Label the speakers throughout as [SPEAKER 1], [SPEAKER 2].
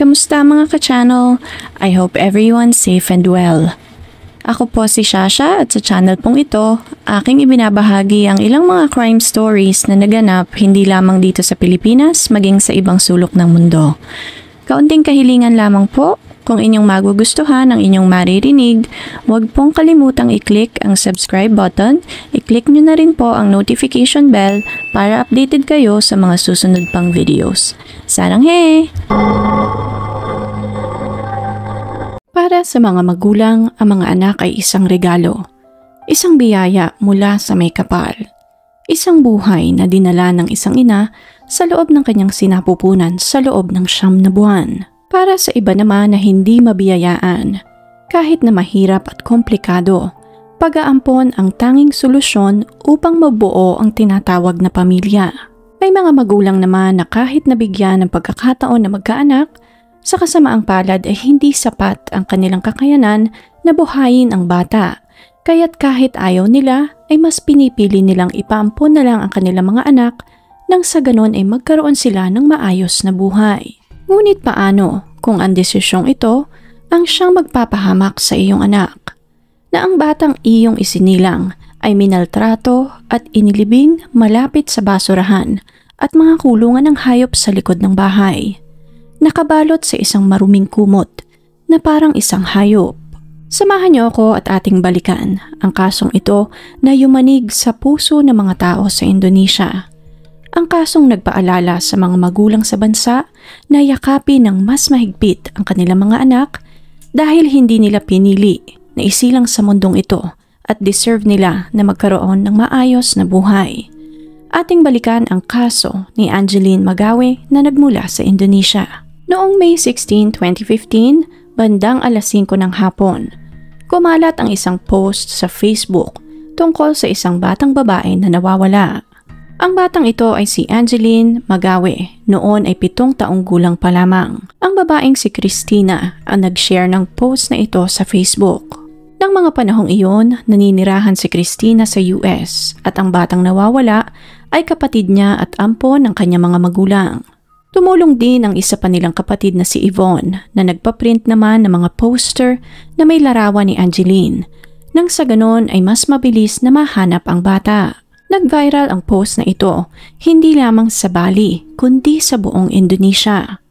[SPEAKER 1] Kamusta mga ka-channel? I hope everyone's safe and well. Ako po si Shasha at sa channel pong ito, aking ibinabahagi ang ilang mga crime stories na naganap hindi lamang dito sa Pilipinas maging sa ibang sulok ng mundo. Kaunting kahilingan lamang po, kung inyong magugustuhan ang inyong maririnig, huwag pong kalimutang i-click ang subscribe button, i-click nyo na rin po ang notification bell para updated kayo sa mga susunod pang videos. Sarang he! Para sa mga magulang, ang mga anak ay isang regalo. Isang biyaya mula sa may kapal. Isang buhay na dinala ng isang ina sa loob ng kanyang sinapupunan sa loob ng 9 na buwan. Para sa iba naman na hindi mabiyayaan, kahit na mahirap at komplikado, pag-aampon ang tanging solusyon upang mabuo ang tinatawag na pamilya. May mga magulang naman na kahit nabigyan ng pagkakataon na magkaanak, sa kasamaang palad ay hindi sapat ang kanilang kakayanan na buhayin ang bata. Kaya't kahit ayaw nila ay mas pinipili nilang ipaampon na lang ang kanilang mga anak nang sa ganon ay magkaroon sila ng maayos na buhay. Ngunit paano kung ang desisyong ito ang siyang magpapahamak sa iyong anak? Na ang batang iyong isinilang ay minaltrato at inilibing malapit sa basurahan at mga kulungan ng hayop sa likod ng bahay. Nakabalot sa isang maruming kumot na parang isang hayop. Samahan niyo ako at ating balikan ang kasong ito na yumanig sa puso ng mga tao sa Indonesia. Ang kasong nagpaalala sa mga magulang sa bansa na yakapin ng mas mahigpit ang kanilang mga anak dahil hindi nila pinili na isilang sa mundong ito at deserve nila na magkaroon ng maayos na buhay. Ating balikan ang kaso ni Angeline Magawe na nagmula sa Indonesia. Noong May 16, 2015, bandang alas 5 ng hapon, kumalat ang isang post sa Facebook tungkol sa isang batang babae na nawawala. Ang batang ito ay si Angeline Magawe, noon ay 7 taong gulang pa lamang. Ang babaeng si Christina ang nag-share ng post na ito sa Facebook. Nang mga panahong iyon, naninirahan si Christina sa US at ang batang nawawala ay kapatid niya at ampon ng kanyang mga magulang. Tumulong din ang isa pa nilang kapatid na si Yvonne na nagpaprint naman ng mga poster na may larawan ni Angeline. Nang sa ganon ay mas mabilis na mahanap ang bata. Nag-viral ang post na ito, hindi lamang sa Bali, kundi sa buong Indonesia.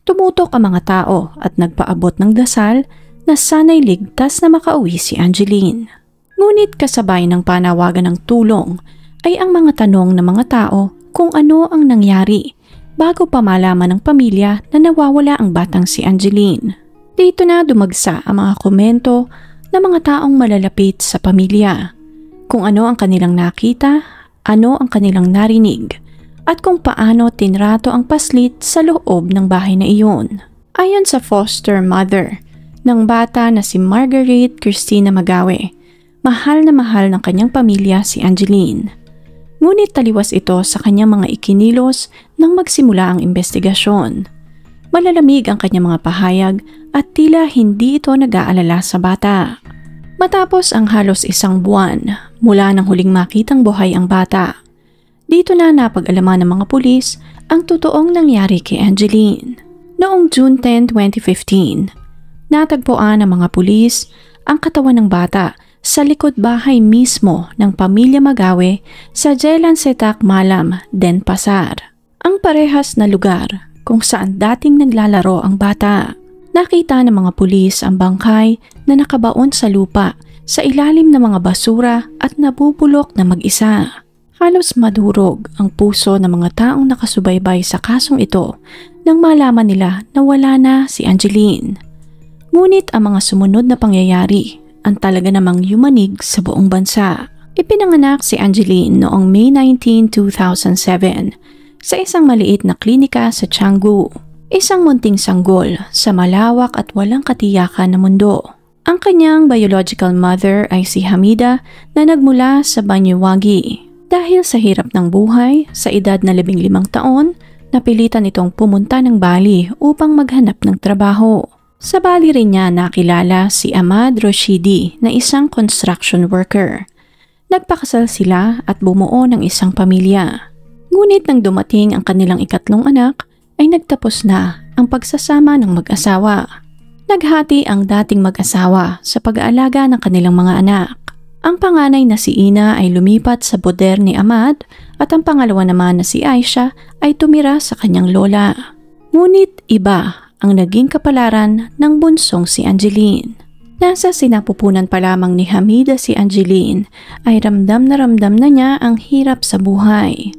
[SPEAKER 1] Tumutok ang mga tao at nagpaabot ng dasal na sana'y ligtas na makauwi si Angeline. Ngunit kasabay ng panawagan ng tulong ay ang mga tanong ng mga tao kung ano ang nangyari bago pa malaman ng pamilya na nawawala ang batang si Angeline. Dito na dumagsa ang mga komento ng mga taong malalapit sa pamilya. Kung ano ang kanilang nakita, ano ang kanilang narinig, at kung paano tinrato ang paslit sa loob ng bahay na iyon. Ayon sa foster mother ng bata na si Margaret Christina Magawe, mahal na mahal ng kanyang pamilya si Angeline. Ngunit taliwas ito sa kanyang mga ikinilos nang magsimula ang investigasyon. Malalamig ang kanyang mga pahayag at tila hindi ito nag-aalala sa bata. Matapos ang halos 1 buwan mula nang huling makitang buhay ang bata, dito na napag-alaman ng mga pulis ang totoong nangyari kay Angeline. Noong June 10, 2015, natagpuan ng mga pulis ang katawan ng bata sa likod bahay mismo ng pamilya Magawe sa Jalan Setak Malam, Denpasar. Ang parehas na lugar kung saan dating naglalaro ang bata. Nakita ng mga pulis ang bangkay na nakabaon sa lupa sa ilalim ng mga basura at nabubulok na mag-isa. Halos madurog ang puso ng mga taong nakasubaybay sa kasong ito nang malaman nila na wala na si Angeline. Ngunit ang mga sumunod na pangyayari ang talaga namang yumanig sa buong bansa. Ipinanganak si Angeline noong May 19, 2007 sa isang maliit na klinika sa Canggu. Isang munting sanggol sa malawak at walang katiyakan na mundo. Ang kanyang biological mother ay si Hamida na nagmula sa Banyuwangi. Dahil sa hirap ng buhay, sa edad na 15 taon, napilitan itong pumunta ng Bali upang maghanap ng trabaho. Sa Bali rin niya nakilala si Ahmad Roshidi na isang construction worker. Nagpakasal sila at bumuo ng isang pamilya. Ngunit nang dumating ang kanilang ikatlong anak, ay nagtapos na ang ng pagsasama ng mag-asawa. Naghati ang dating mag-asawa sa pag-aalaga ng kanilang mga anak. Ang panganay na si Ina ay lumipat sa boder ni Ahmad at ang pangalawa naman na si Aisha ay tumira sa kanyang lola. Ngunit iba ang naging kapalaran ng bunsong si Angeline. Nasa sinapupunan pa lamang ni Hamida si Angeline ay ramdam na niya ang hirap sa buhay.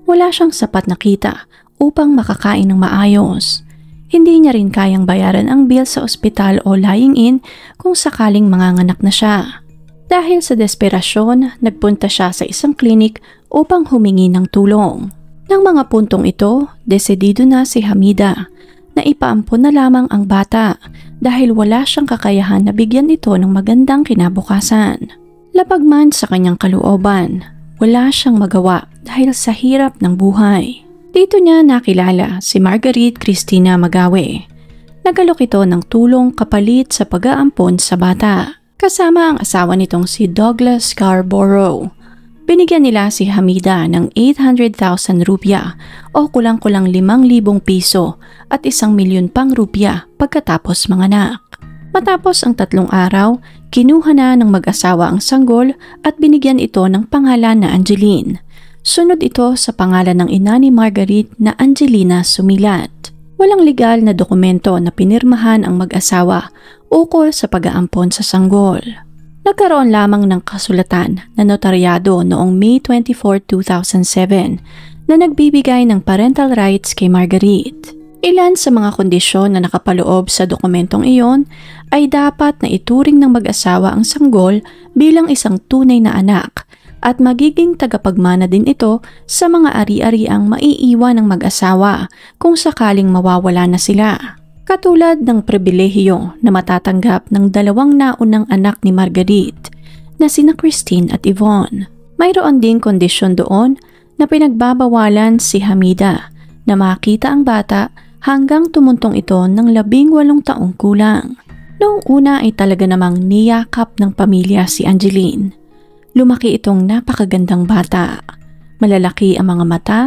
[SPEAKER 1] Wala siyang sapat na kita upang makakain ng maayos. Hindi niya rin kayang bayaran ang bill sa ospital o lying-in kung sakaling manganganak na siya. Dahil sa desperasyon, nagpunta siya sa isang klinik upang humingi ng tulong. Nang mga puntong ito, desidido na si Hamida na ipaampon na lamang ang bata dahil wala siyang kakayahan na bigyan ito ng magandang kinabukasan. Lapag man sa kanyang kalooban, wala siyang magawa dahil sa hirap ng buhay. Dito niya nakilala si Marguerite Cristina Magawe. Nagalok ito ng tulong kapalit sa pag-aampon sa bata. Kasama ang asawa nitong si Douglas Scarborough. Binigyan nila si Hamida ng 800,000 rupya o kulang-kulang 5,000 piso at 1,000,000 pang rupya pagkatapos manganak. Matapos ang 3 araw, kinuha na ng mag-asawa ang sanggol at binigyan ito ng pangalan na Angeline. Sunod ito sa pangalan ng ina ni Marguerite na Angelina Sumilat. Walang legal na dokumento na pinirmahan ang mag-asawa ukol sa pag-aampon sa sanggol. Nagkaroon lamang ng kasulatan na notaryado noong May 24, 2007 na nagbibigay ng parental rights kay Marguerite. Ilan sa mga kondisyon na nakapaloob sa dokumentong iyon ay dapat na ituring ng mag-asawa ang sanggol bilang isang tunay na anak at magiging tagapagmana din ito sa mga ari-ariang maiiwan ng mag-asawa kung sakaling mawawala na sila. Katulad ng pribilehiyo na matatanggap ng 2 naunang anak ni Marguerite na sina Christine at Yvonne. Mayroon ding kondisyon doon na pinagbabawalan si Hamida na makita ang bata hanggang tumuntong ito ng 18 taong kulang. Noong una ay talaga namang niyakap ng pamilya si Angeline. Lumaki itong napakagandang bata. Malalaki ang mga mata,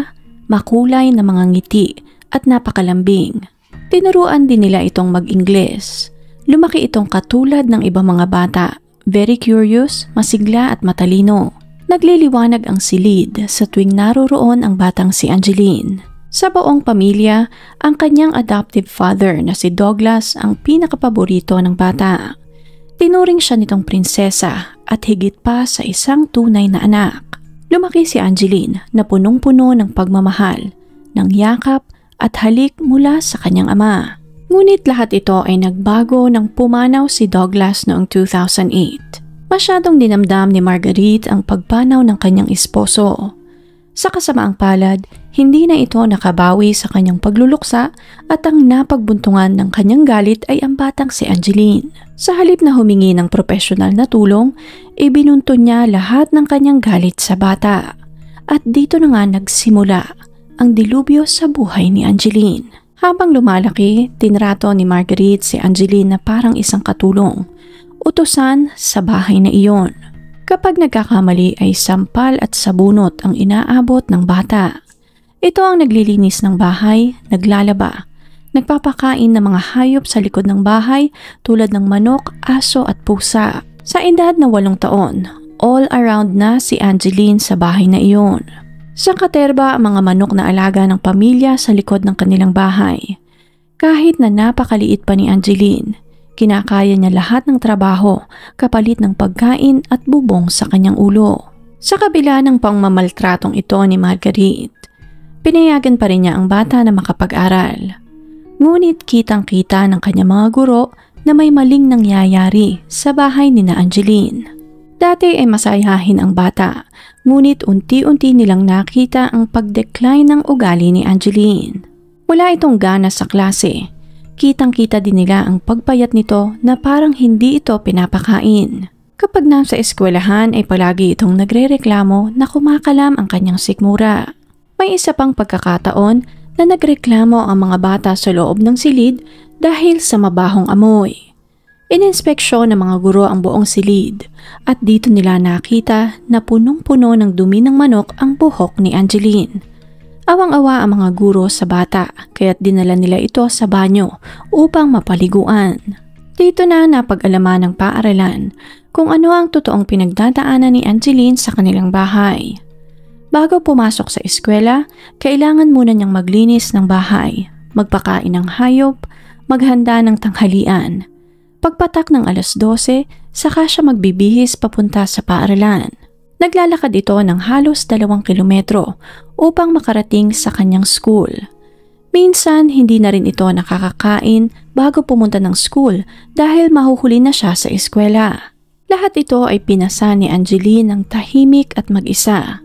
[SPEAKER 1] makulay na mga ngiti at napakalambing. Tinuruan din nila itong mag-Ingles. Lumaki itong katulad ng ibang mga bata, very curious, masigla at matalino. Nagliliwanag ang silid sa tuwing naroroon ang batang si Angeline. Sa buong pamilya, ang kanyang adoptive father na si Douglas ang pinakapaborito ng bata. Tinuring siya nitong prinsesa at higit pa sa isang tunay na anak. Lumaki si Angeline na punong-puno ng pagmamahal, ng yakap at halik mula sa kanyang ama. Ngunit lahat ito ay nagbago nang pumanaw si Douglas noong 2008. Masyadong dinamdam ni Marguerite ang pagpanaw ng kanyang esposo. Sa kasamaang palad, hindi na ito nakabawi sa kanyang pagluluksa at ang napagbuntungan ng kanyang galit ay ang batang si Angeline. Sa halip na humingi ng profesional na tulong, ibinunto niya lahat ng kanyang galit sa bata. At dito na nga nagsimula ang dilubyo sa buhay ni Angeline. Habang lumalaki, tinrato ni Marguerite si Angeline na parang isang katulong, utusan sa bahay na iyon. Kapag nagkakamali ay sampal at sabunot ang inaabot ng bata. Ito ang naglilinis ng bahay, naglalaba, nagpapakain ng mga hayop sa likod ng bahay tulad ng manok, aso at pusa. Sa edad na 8 taon, all around na si Angeline sa bahay na iyon. Sa katerba ang mga manok na alaga ng pamilya sa likod ng kanilang bahay. Kahit na napakaliit pa ni Angeline, kinakaya niya lahat ng trabaho kapalit ng pagkain at bubong sa kanyang ulo. Sa kabila ng pangmamaltratong ito ni Marguerite, pinayagan pa rin niya ang bata na makapag-aral. Ngunit kitang-kita ng kanyang mga guro na may maling nangyayari sa bahay ni na Angeline. Dati ay masayahin ang bata, ngunit unti-unti nilang nakita ang pag-decline ng ugali ni Angeline. Wala itong gana sa klase. Kitang-kita din nila ang pagpayat nito na parang hindi ito pinapakain. Kapag nasa eskwelahan ay palagi itong nagrereklamo na kumakalam ang kanyang sikmura. May isa pang pagkakataon na nagreklamo ang mga bata sa loob ng silid dahil sa mabahong amoy. Ininspeksyon ng mga guro ang buong silid at dito nila nakita na punong-puno ng dumi ng manok ang buhok ni Angeline. Awang-awa ang mga guro sa bata kaya't dinala nila ito sa banyo upang mapaliguan. Dito na napag-alaman ng paaralan kung ano ang totoong pinagdadaanan ni Angeline sa kanilang bahay. Bago pumasok sa eskwela, kailangan muna niyang maglinis ng bahay, magpakain ng hayop, maghanda ng tanghalian. Pagpatak ng 12:00, saka siya magbibihis papunta sa paaralan. Naglalakad ito ng halos 2 kilometro upang makarating sa kanyang school. Minsan, hindi na rin ito nakakakain bago pumunta ng school dahil mahuhuli na siya sa eskwela. Lahat ito ay pinasa ni Angeline ng tahimik at mag-isa.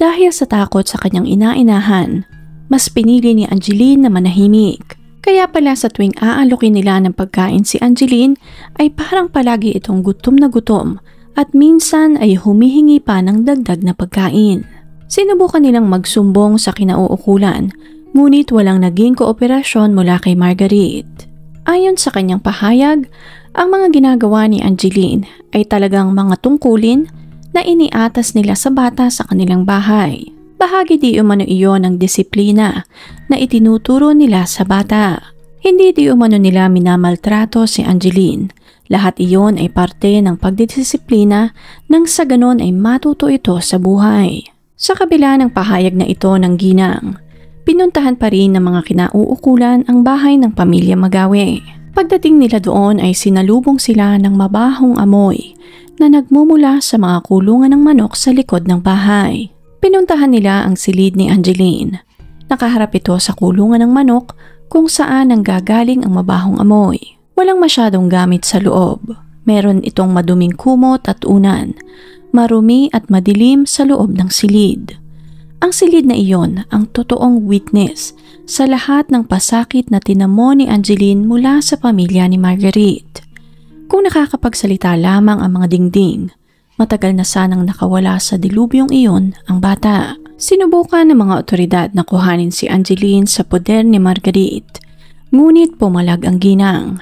[SPEAKER 1] Dahil sa takot sa kanyang ina-inahan, mas pinili ni Angeline na manahimik. Kaya pala sa tuwing aalukin nila ng pagkain si Angeline ay parang palagi itong gutom na gutom at minsan ay humihingi pa ng dagdag na pagkain. Sinubukan nilang magsumbong sa kinauukulan, ngunit walang naging kooperasyon mula kay Marguerite. Ayon sa kanyang pahayag, ang mga ginagawa ni Angeline ay talagang mga tungkulin na iniatas nila sa bata sa kanilang bahay. Bahagi di umano iyon ng disiplina na itinuturo nila sa bata. Hindi di umano nila minamaltrato si Angeline. Lahat iyon ay parte ng pagdidisiplina nang sa ganon ay matuto ito sa buhay. Sa kabila ng pahayag na ito ng ginang, pinuntahan pa rin ng mga kinauukulan ang bahay ng pamilya Magawe. Pagdating nila doon ay sinalubong sila ng mabahong amoy na nagmumula sa mga kulungan ng manok sa likod ng bahay. Pinuntahan nila ang silid ni Angeline. Nakaharap ito sa kulungan ng manok kung saan nanggagaling ang mabahong amoy. Walang masyadong gamit sa loob. Meron itong maduming kumot at unan, marumi at madilim sa loob ng silid. Ang silid na iyon ang totoong witness sa lahat ng pasakit na tinamo ni Angeline mula sa pamilya ni Marguerite. Kung nakakapagsalita lamang ang mga dingding, matagal na sanang nakawala sa dilubyong iyon ang bata. Sinubukan ng mga otoridad na kuhanin si Angeline sa poder ni Marguerite, ngunit pumalag ang ginang.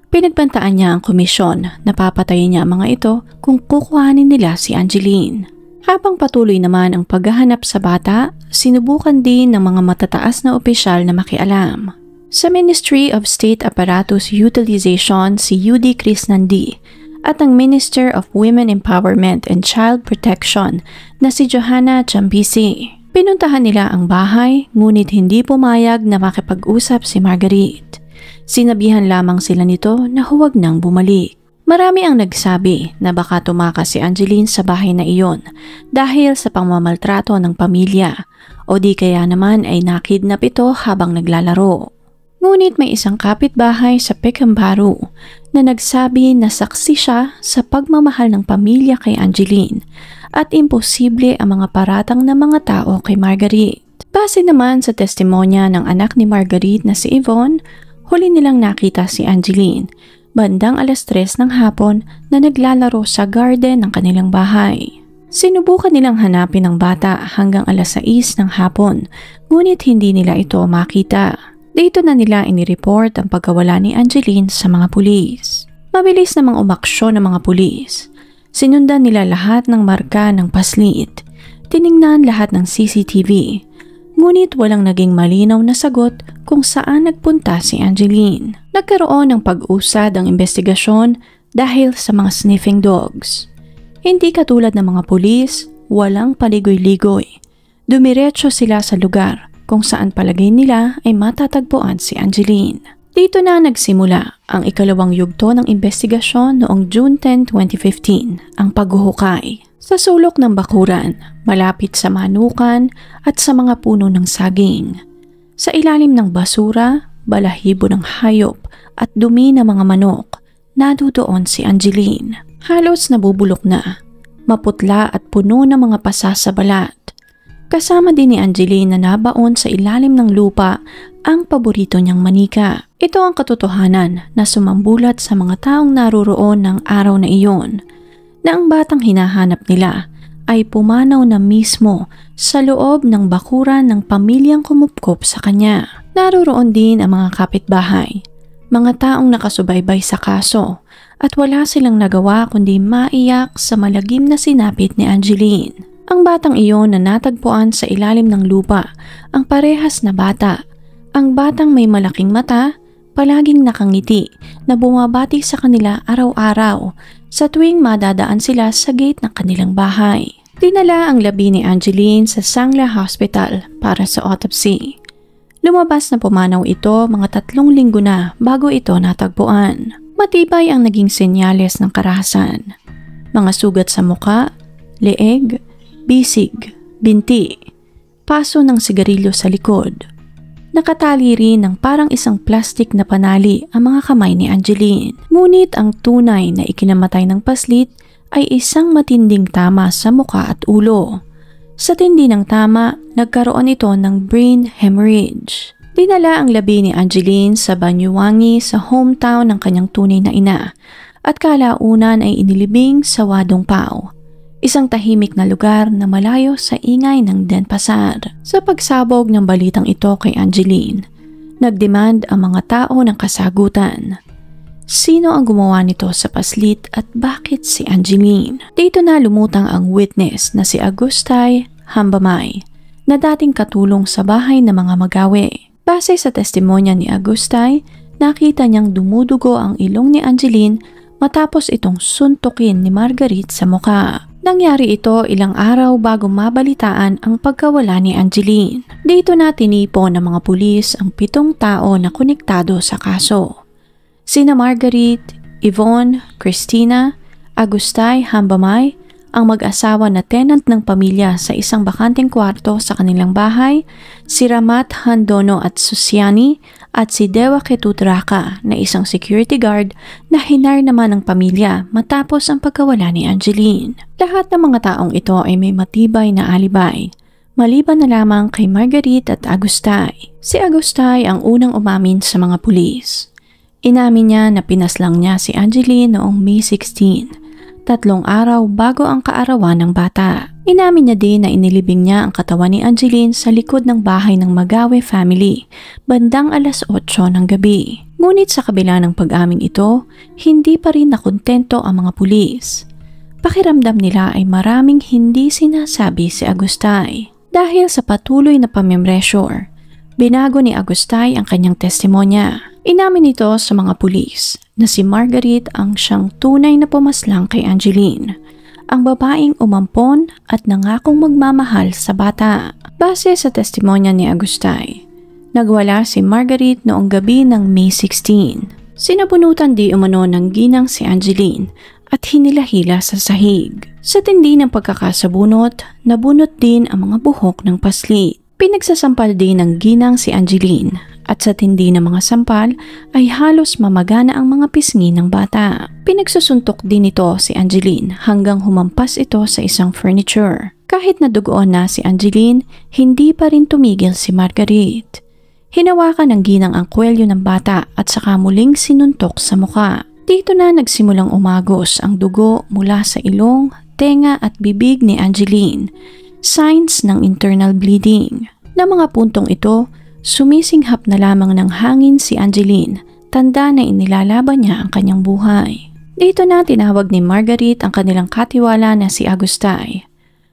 [SPEAKER 1] Pinagbantaan niya ang komisyon na papatayin niya ang mga ito kung kukuhanin nila si Angeline. Habang patuloy naman ang paghahanap sa bata, sinubukan din ng mga matataas na opisyal na makialam. Sa Ministry of State Apparatus Utilization si UD Krisnandi at ang Minister of Women Empowerment and Child Protection na si Johanna Chambisi. Pinuntahan nila ang bahay ngunit hindi pumayag na makipag-usap si Marguerite. Sinabihan lamang sila nito na huwag nang bumalik. Marami ang nagsabi na baka tumakas si Angeline sa bahay na iyon dahil sa pangmamaltrato ng pamilya o di kaya naman ay nakidnap ito habang naglalaro. Ngunit may isang kapitbahay sa Pekanbaru na nagsabi na saksi siya sa pagmamahal ng pamilya kay Angeline at imposible ang mga paratang ng mga tao kay Marguerite. Base naman sa testimonya ng anak ni Marguerite na si Yvonne, huli nilang nakita si Angeline bandang 3:00 ng hapon na naglalaro sa garden ng kanilang bahay. Sinubukan nilang hanapin ang bata hanggang 6:00 ng hapon, ngunit hindi nila ito makita. Dito na nila inireport ang pagkawala ni Angeline sa mga pulis. Mabilis namang umaksyon ng mga pulis. Sinundan nila lahat ng marka ng paslit. Tiningnan lahat ng CCTV. Ngunit walang naging malinaw na sagot kung saan nagpunta si Angeline. Nagkaroon ng pag-usad ang investigasyon dahil sa mga sniffing dogs. Hindi katulad ng mga pulis, walang paligoy-ligoy. Dumiretso sila sa lugar kung saan palagay nila ay matatagpuan si Angeline. Dito na nagsimula ang ikalawang yugto ng investigasyon noong June 10, 2015, ang paghuhukay. Sa sulok ng bakuran, malapit sa manukan at sa mga puno ng saging. Sa ilalim ng basura, balahibo ng hayop at dumi ng mga manok, nadudoon si Angeline. Halos nabubulok na, maputla at puno ng mga pasa sa balat. Kasama din ni Angeline na nabaon sa ilalim ng lupa ang paborito niyang manika. Ito ang katotohanan na sumambulat sa mga taong naruroon ng araw na iyon, na ang batang hinahanap nila ay pumanaw na mismo sa loob ng bakuran ng pamilyang kumupkop sa kanya. Naruroon din ang mga kapitbahay, mga taong nakasubaybay sa kaso at wala silang nagawa kundi maiyak sa malagim na sinapit ni Angeline. Ang batang iyon na natagpuan sa ilalim ng lupa, ang parehas na bata. Ang batang may malaking mata, palaging nakangiti, na bumabati sa kanila araw-araw sa tuwing madadaan sila sa gate ng kanilang bahay. Dinala ang labi ni Angeline sa Sangla Hospital para sa autopsy. Lumabas na pumanaw ito mga 3 linggo na bago ito natagpuan. Matibay ang naging senyales ng karahasan. Mga sugat sa muka, leeg, bisig, binti, paso ng sigarilyo sa likod. Nakatali rin ng parang isang plastik na panali ang mga kamay ni Angeline. Ngunit ang tunay na ikinamatay ng paslit ay isang matinding tama sa muka at ulo. Sa tindi ng tama, nagkaroon ito ng brain hemorrhage. Dinala ang labi ni Angeline sa Banyuwangi sa hometown ng kanyang tunay na ina at kalaunan ay inilibing sa Wadong Pao, isang tahimik na lugar na malayo sa ingay ng Denpasar. Sa pagsabog ng balitang ito kay Angeline, nagdemand ang mga tao ng kasagutan. Sino ang gumawa nito sa paslit at bakit si Angeline? Dito na lumutang ang witness na si Agustay Hambamay na dating katulong sa bahay ng mga magawe. Base sa testimonya ni Agustay, nakita niyang dumudugo ang ilong ni Angeline matapos itong suntukin ni Margaret sa muka. Nangyari ito ilang araw bago mabalitaan ang pagkawala ni Angeline. Dito na tinipon ng mga pulis ang 7 tao na konektado sa kaso. Sina Margaret, Yvonne, Christina, Agustay Hambamay, ang mag-asawa na tenant ng pamilya sa isang bakanteng kwarto sa kanilang bahay, si Ramat Handono at Susiani, at si Dewa Ketutraka na isang security guard na hinar naman ng pamilya matapos ang pagkawala ni Angeline. Lahat ng mga taong ito ay may matibay na alibay, maliban na lamang kay Margaret at Agustay. Si Agustay ang unang umamin sa mga pulis. Inamin niya na pinaslang niya si Angeline noong May 16, 3 araw bago ang kaarawan ng bata. Inamin niya din na inilibing niya ang katawan ni Angeline sa likod ng bahay ng Magawe family, bandang 8:00 ng gabi. Ngunit sa kabila ng pag-amin ito, hindi pa rin nakontento ang mga pulis. Pakiramdam nila ay maraming hindi sinasabi si Agustay. Dahil sa patuloy na pamemressure, binago ni Agustay ang kanyang testimonya. Inamin ito sa mga pulis na si Margaret ang siyang tunay na pumaslang kay Angeline, ang babaeng umampon at nangakong magmamahal sa bata. Base sa testimonya ni Agustay, nagwala si Margaret noong gabi ng May 16. Sinabunutan di umano ng ginang si Angeline at hinila-hila sa sahig. Sa tindi ng pagkakasabunot, nabunot din ang mga buhok ng paslit. Pinagsasampal din ng ginang si Angeline at sa tindi ng mga sampal ay halos mamagana ang mga pisngi ng bata. Pinagsusuntok din ito si Angeline hanggang humampas ito sa isang furniture. Kahit nadugoon na si Angeline, hindi pa rin tumigil si Margaret. Hinawakan ng ginang ang kwelyo ng bata at saka muling sinuntok sa muka. Dito na nagsimulang umagos ang dugo mula sa ilong, tenga at bibig ni Angeline. Signs ng internal bleeding. Na mga puntong ito, sumisinghap na lamang ng hangin si Angeline, tanda na inilalaban niya ang kanyang buhay. Dito na tinawag ni Margaret ang kanilang katiwala na si Agustay.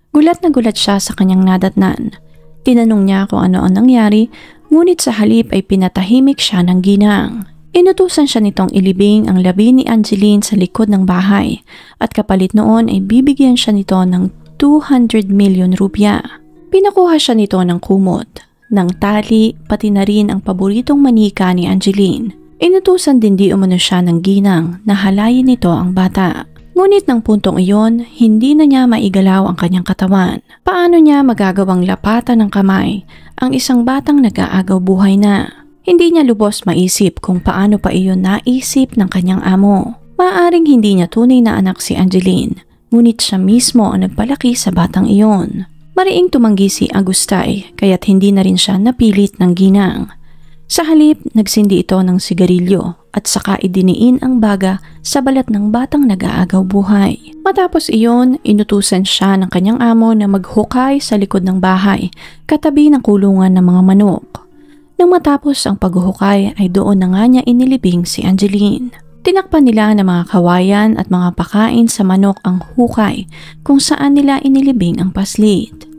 [SPEAKER 1] Gulat na gulat siya sa kanyang nadatnan. Tinanong niya kung ano ang nangyari, ngunit sa halip ay pinatahimik siya ng ginang. Inutusan siya nitong ilibing ang labi ni Angeline sa likod ng bahay at kapalit noon ay bibigyan siya nito ng 200 milyon rupya. Pinakuha siya nito ng kumot, ng tali, pati na rin ang paboritong manika ni Angeline. Inutusan din di umano siya ng ginang na halayin nito ang bata. Ngunit ng puntong iyon, hindi na niya maigalaw ang kanyang katawan. Paano niya magagawang lapatan ng kamay ang isang batang nag-aagaw buhay na? Hindi niya lubos maisip kung paano pa iyon naisip ng kanyang amo. Maaaring hindi niya tunay na anak si Angeline, ngunit siya mismo ang nagpalaki sa batang iyon. Mariing tumanggi si Agustay kaya't hindi na rin siya napilit ng ginang. Sa halip, nagsindi ito ng sigarilyo at saka idiniin ang baga sa balat ng batang nag-aagaw buhay. Matapos iyon, inutusan siya ng kanyang amo na maghukay sa likod ng bahay katabi ng kulungan ng mga manok. Nang matapos ang paghuhukay ay doon na nga niya inilibing si Angeline. Tinakpan nila ng mga kawayan at mga pakain sa manok ang hukay kung saan nila inilibing ang paslit.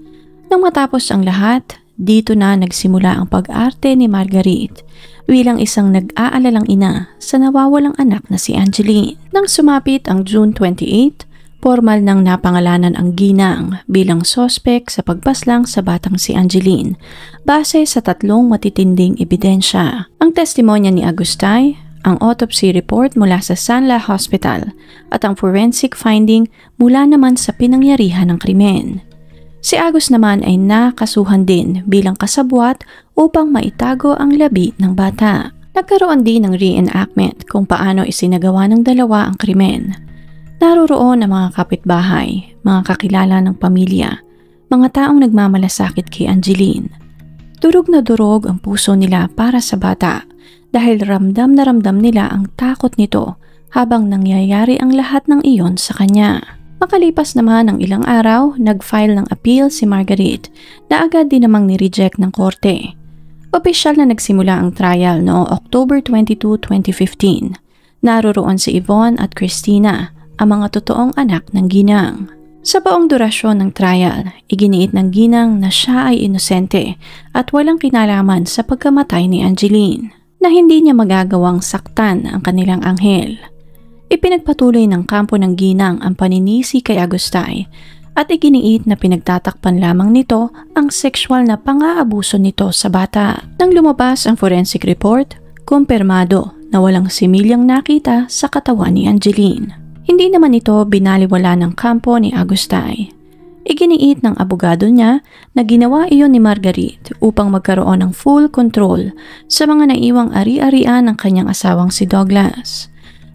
[SPEAKER 1] Nang matapos ang lahat, dito na nagsimula ang pag-arte ni Marguerite bilang isang nag-aalalang ina sa nawawalang anak na si Angeline. Nang sumapit ang June 28, formal nang napangalanan ang ginang bilang sospek sa pagpaslang sa batang si Angeline base sa 3 matitinding ebidensya. Ang testimonya ni Agustay, ang autopsy report mula sa Sanla Hospital at ang forensic finding mula naman sa pinangyarihan ng krimen. Si Agus naman ay nakasuhan din bilang kasabwat upang maitago ang labi ng bata. Nagkaroon din ng reenactment kung paano isinagawa ng dalawa ang krimen. Naroroon ang mga kapitbahay, mga kakilala ng pamilya, mga taong nagmamalasakit kay Angeline. Durog na durog ang puso nila para sa bata dahil ramdam na ramdam nila ang takot nito habang nangyayari ang lahat ng iyon sa kanya. Makalipas naman ng ilang araw, nag-file ng appeal si Marguerite na agad din namang ni-reject ng korte. Opisyal na nagsimula ang trial noong October 22, 2015. Naroroon si Yvonne at Christina, ang mga totoong anak ng ginang. Sa buong durasyon ng trial, iginiit ng ginang na siya ay inosente at walang kinalaman sa pagkamatay ni Angeline, na hindi niya magagawang saktan ang kanilang anghel. Ipinagpatuloy ng kampo ng ginang ang paninisi kay Agustay at iginiit na pinagtatakpan lamang nito ang sexual na pang-aabuso nito sa bata. Nang lumabas ang forensic report, kumpirmado na walang similyang nakita sa katawan ni Angeline. Hindi naman ito binaliwala ng kampo ni Agustay. Iginiit ng abogado niya na ginawa iyon ni Marguerite upang magkaroon ng full control sa mga naiwang ari-arian ng kanyang asawang si Douglas.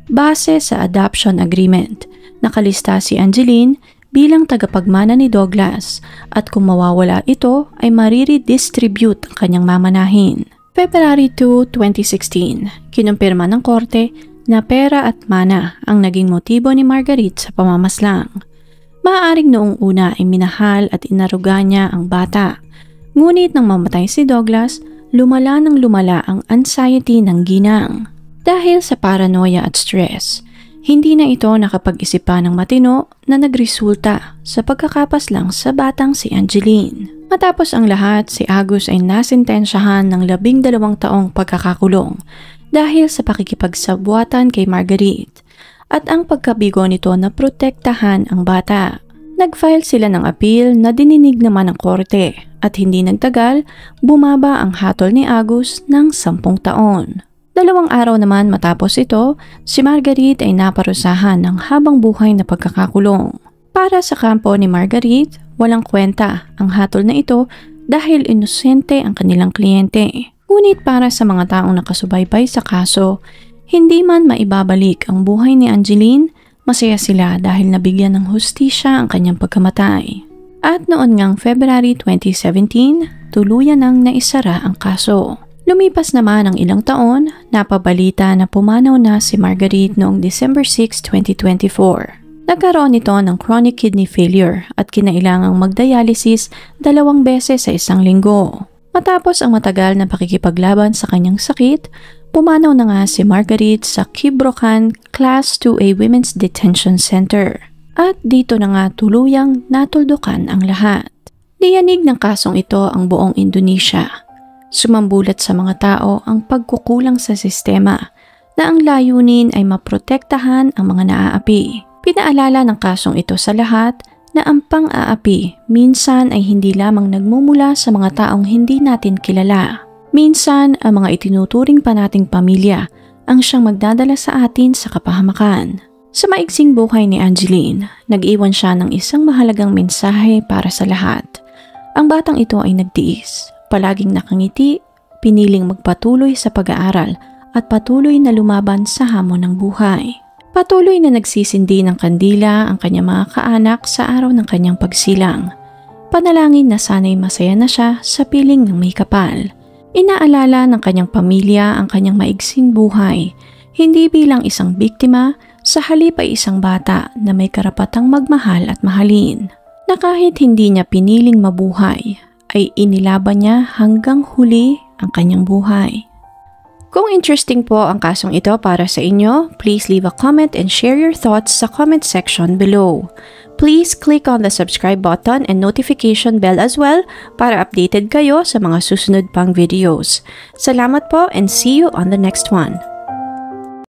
[SPEAKER 1] Base sa adoption agreement, nakalista si Angeline bilang tagapagmana ni Douglas at kung mawawala ito ay mariri-distribute ang kanyang mamanahin. February 2, 2016, kinumpirma ng korte na pera at mana ang naging motibo ni Marguerite sa pamamaslang. Maaaring noong una ay minahal at inaruga niya ang bata. Ngunit nang mamatay si Douglas, lumala ng lumala ang anxiety ng ginang. Dahil sa paranoia at stress, hindi na ito nakapag-isipan ng matino na nagresulta sa pagkakapaslang sa batang si Angeline. Matapos ang lahat, si Agus ay nasintensyahan ng 12 taong pagkakakulong dahil sa pakikipagsabwatan kay Marguerite at ang pagkabigo nito na protektahan ang bata. Nag-file sila ng appeal na dininig naman ng korte at hindi nagtagal, bumaba ang hatol ni Agus ng 10 taon. 2 araw naman matapos ito, si Marguerite ay naparusahan ng habang buhay na pagkakakulong. Para sa kampo ni Marguerite, walang kwenta ang hatol na ito dahil inosente ang kanilang kliyente. Ngunit para sa mga taong nakasubaybay sa kaso, hindi man maibabalik ang buhay ni Angeline, masaya sila dahil nabigyan ng hustisya ang kanyang pagkamatay. At noon ngang February 2017, tuluyan nang naisara ang kaso. Lumipas naman ang ilang taon, napabalita na pumanaw na si Marguerite noong December 6, 2024. Nagkaroon ito ng chronic kidney failure at kinailangang magdialysis 2 beses sa 1 linggo. Matapos ang matagal na pakikipaglaban sa kanyang sakit, pumanaw na nga si Marguerite sa Kibrokan Class 2A Women's Detention Center. At dito na nga tuluyang natuldukan ang lahat. Niyanig ng kasong ito ang buong Indonesia. Sumambulat sa mga tao ang pagkukulang sa sistema na ang layunin ay maprotektahan ang mga naaapi. Pinaalala ng kasong ito sa lahat na ang pang-aapi minsan ay hindi lamang nagmumula sa mga taong hindi natin kilala. Minsan ang mga itinuturing pa nating pamilya ang siyang magdadala sa atin sa kapahamakan. Sa maiksing buhay ni Angeline, nag-iwan siya ng isang mahalagang mensahe para sa lahat. Ang batang ito ay nagtiis. Palaging nakangiti, piniling magpatuloy sa pag-aaral at patuloy na lumaban sa hamon ng buhay. Patuloy na nagsisindi ng kandila ang kanyang mga kaanak sa araw ng kanyang pagsilang. Panalangin na sana'y masaya na siya sa piling ng may kapal. Inaalala ng kanyang pamilya ang kanyang maigsing buhay, hindi bilang isang biktima, sa halip ay isang bata na may karapatang magmahal at mahalin. Na kahit hindi niya piniling mabuhay, ay inilaban niya hanggang huli ang kanyang buhay. Kung interesting po ang kasong ito para sa inyo, please leave a comment and share your thoughts sa comment section below. Please click on the subscribe button and notification bell as well para updated kayo sa mga susunod pang videos. Salamat po and see you on the next one.